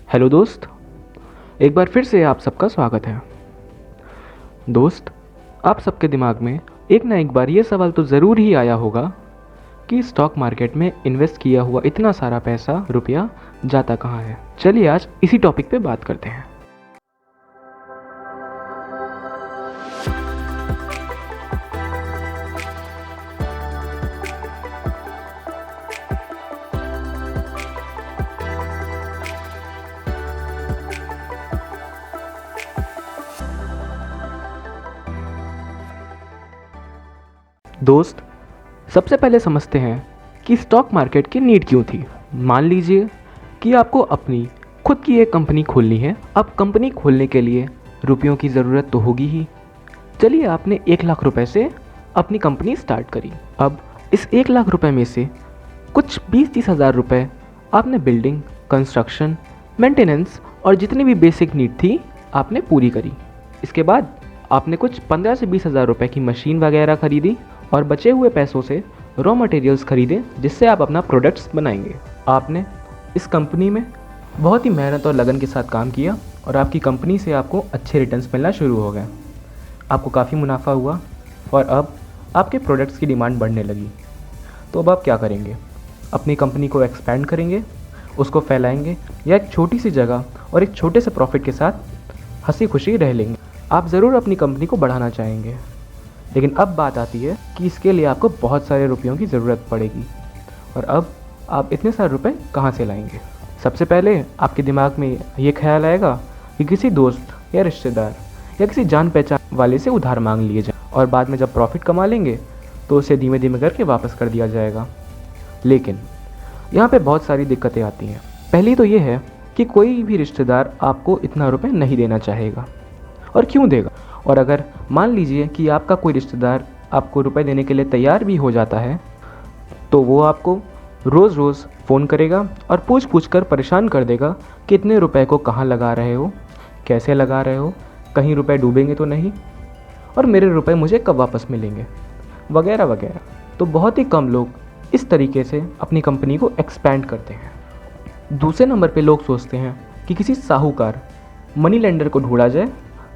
Hello दोस्त, एक बार फिर से आप सबका स्वागत है। दोस्त, आप सबके दिमाग में एक ना एक बार ये सवाल तो ज़रूर ही आया होगा कि स्टॉक मार्केट में इन्वेस्ट किया हुआ इतना सारा पैसा रुपया जाता कहाँ है। चलिए आज इसी टॉपिक पे बात करते हैं। दोस्त, सबसे पहले समझते हैं कि स्टॉक मार्केट की नीड क्यों थी। मान लीजिए कि आपको अपनी खुद की एक कंपनी खोलनी है। अब कंपनी खोलने के लिए रुपयों की ज़रूरत तो होगी ही। चलिए, आपने 1 लाख रुपए से अपनी कंपनी स्टार्ट करी। अब इस 1 लाख रुपए में से कुछ 20-30 हज़ार रुपये आपने बिल्डिंग, कंस्ट्रक्शन, मेंटेनेंस और जितनी भी बेसिक नीड थी आपने पूरी करी। इसके बाद आपने कुछ 15 से 20 हज़ार रुपये की मशीन वगैरह खरीदी और बचे हुए पैसों से रॉ मटेरियल्स खरीदे जिससे आप अपना प्रोडक्ट्स बनाएंगे। आपने इस कंपनी में बहुत ही मेहनत और लगन के साथ काम किया और आपकी कंपनी से आपको अच्छे रिटर्न्स मिलना शुरू हो गए। आपको काफ़ी मुनाफा हुआ और अब आपके प्रोडक्ट्स की डिमांड बढ़ने लगी। तो अब आप क्या करेंगे? अपनी कंपनी को एक्सपेंड करेंगे, उसको फैलाएंगे, या एक छोटी सी जगह और एक छोटे से प्रॉफिट के साथ हंसी खुशी रह लेंगे? आप ज़रूर अपनी कंपनी को बढ़ाना चाहेंगे, लेकिन अब बात आती है कि इसके लिए आपको बहुत सारे रुपयों की ज़रूरत पड़ेगी। और अब आप इतने सारे रुपए कहाँ से लाएंगे? सबसे पहले आपके दिमाग में ये ख्याल आएगा कि किसी दोस्त या रिश्तेदार या किसी जान पहचान वाले से उधार मांग लिए जाए और बाद में जब प्रॉफिट कमा लेंगे तो उसे धीमे धीमे करके वापस कर दिया जाएगा। लेकिन यहाँ पे बहुत सारी दिक्कतें आती हैं। पहली तो ये है कि कोई भी रिश्तेदार आपको इतना रुपये नहीं देना चाहेगा। और क्यों देगा? और अगर मान लीजिए कि आपका कोई रिश्तेदार आपको रुपए देने के लिए तैयार भी हो जाता है तो वो आपको रोज़ रोज़ फ़ोन करेगा और पूछ पूछ कर परेशान कर देगा कि इतने रुपए को कहाँ लगा रहे हो, कैसे लगा रहे हो, कहीं रुपए डूबेंगे तो नहीं, और मेरे रुपए मुझे कब वापस मिलेंगे, वगैरह वगैरह। तो बहुत ही कम लोग इस तरीके से अपनी कंपनी को एक्सपैंड करते हैं। दूसरे नंबर पे लोग सोचते हैं कि किसी साहूकार, मनी लेंडर को ढूंढा जाए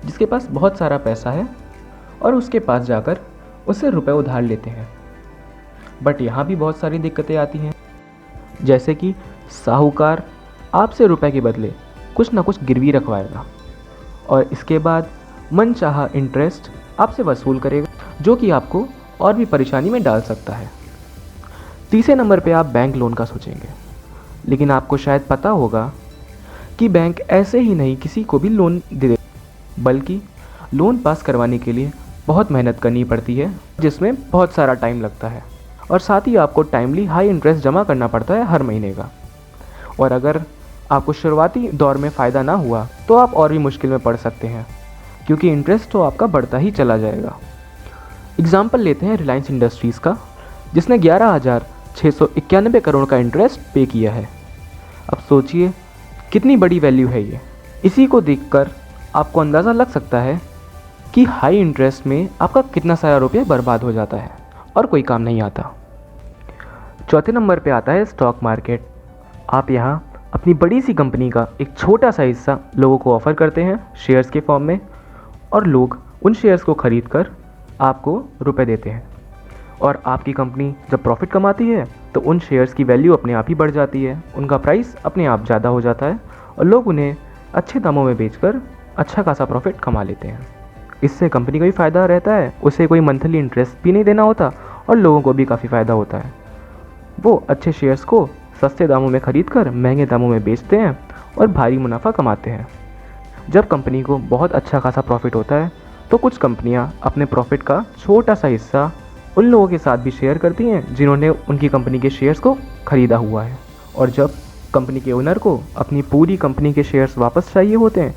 जिसके पास बहुत सारा पैसा है और उसके पास जाकर उससे रुपए उधार लेते हैं। बट यहाँ भी बहुत सारी दिक्कतें आती हैं, जैसे कि साहूकार आपसे रुपए के बदले कुछ ना कुछ गिरवी रखवाएगा और इसके बाद मनचाहा इंटरेस्ट आपसे वसूल करेगा, जो कि आपको और भी परेशानी में डाल सकता है। तीसरे नंबर पे आप बैंक लोन का सोचेंगे, लेकिन आपको शायद पता होगा कि बैंक ऐसे ही नहीं किसी को भी लोन दे, बल्कि लोन पास करवाने के लिए बहुत मेहनत करनी पड़ती है, जिसमें बहुत सारा टाइम लगता है और साथ ही आपको टाइमली हाई इंटरेस्ट जमा करना पड़ता है हर महीने का। और अगर आपको शुरुआती दौर में फ़ायदा ना हुआ तो आप और भी मुश्किल में पड़ सकते हैं, क्योंकि इंटरेस्ट तो आपका बढ़ता ही चला जाएगा। एग्जाम्पल लेते हैं रिलायंस इंडस्ट्रीज़ का, जिसने 11,691 करोड़ का इंटरेस्ट पे किया है। अब सोचिए कितनी बड़ी वैल्यू है ये। इसी को देखकर आपको अंदाज़ा लग सकता है कि हाई इंटरेस्ट में आपका कितना सारा रुपया बर्बाद हो जाता है और कोई काम नहीं आता। चौथे नंबर पे आता है स्टॉक मार्केट। आप यहाँ अपनी बड़ी सी कंपनी का एक छोटा सा हिस्सा लोगों को ऑफ़र करते हैं शेयर्स के फॉर्म में, और लोग उन शेयर्स को ख़रीद कर आपको रुपए देते हैं। और आपकी कंपनी जब प्रॉफिट कमाती है तो उन शेयर्स की वैल्यू अपने आप ही बढ़ जाती है, उनका प्राइस अपने आप ज़्यादा हो जाता है और लोग उन्हें अच्छे दामों में बेचकर अच्छा खासा प्रॉफिट कमा लेते हैं। इससे कंपनी को भी फ़ायदा रहता है, उसे कोई मंथली इंटरेस्ट भी नहीं देना होता और लोगों को भी काफ़ी फ़ायदा होता है। वो अच्छे शेयर्स को सस्ते दामों में ख़रीद कर महंगे दामों में बेचते हैं और भारी मुनाफा कमाते हैं। जब कंपनी को बहुत अच्छा खासा प्रॉफिट होता है तो कुछ कंपनियां अपने प्रॉफिट का छोटा सा हिस्सा उन लोगों के साथ भी शेयर करती हैं जिन्होंने उनकी कंपनी के शेयर्स को ख़रीदा हुआ है। और जब कंपनी के ओनर को अपनी पूरी कंपनी के शेयर्स वापस चाहिए होते हैं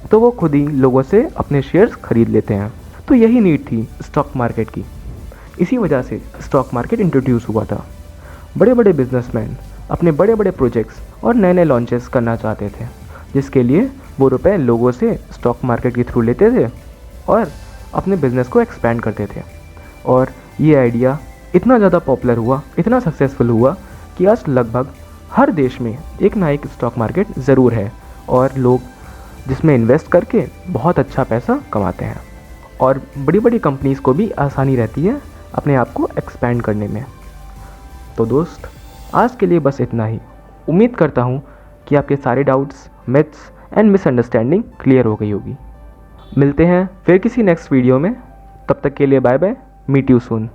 तो वो खुद ही लोगों से अपने शेयर्स खरीद लेते हैं। तो यही नीड थी स्टॉक मार्केट की। इसी वजह से स्टॉक मार्केट इंट्रोड्यूस हुआ था। बड़े बड़े बिजनेसमैन अपने बड़े बड़े प्रोजेक्ट्स और नए नए लॉन्चेस करना चाहते थे, जिसके लिए वो रुपए लोगों से स्टॉक मार्केट के थ्रू लेते थे और अपने बिज़नेस को एक्सपेंड करते थे। और ये आइडिया इतना ज़्यादा पॉपुलर हुआ, इतना सक्सेसफुल हुआ कि आज लगभग हर देश में एक ना एक स्टॉक मार्केट ज़रूर है और लोग जिसमें इन्वेस्ट करके बहुत अच्छा पैसा कमाते हैं और बड़ी बड़ी कंपनीज़ को भी आसानी रहती है अपने आप को एक्सपैंड करने में। तो दोस्त, आज के लिए बस इतना ही। उम्मीद करता हूँ कि आपके सारे doubts, myths and misunderstanding clear हो गई होगी। मिलते हैं फिर किसी नेक्स्ट वीडियो में। तब तक के लिए bye bye. Meet you soon.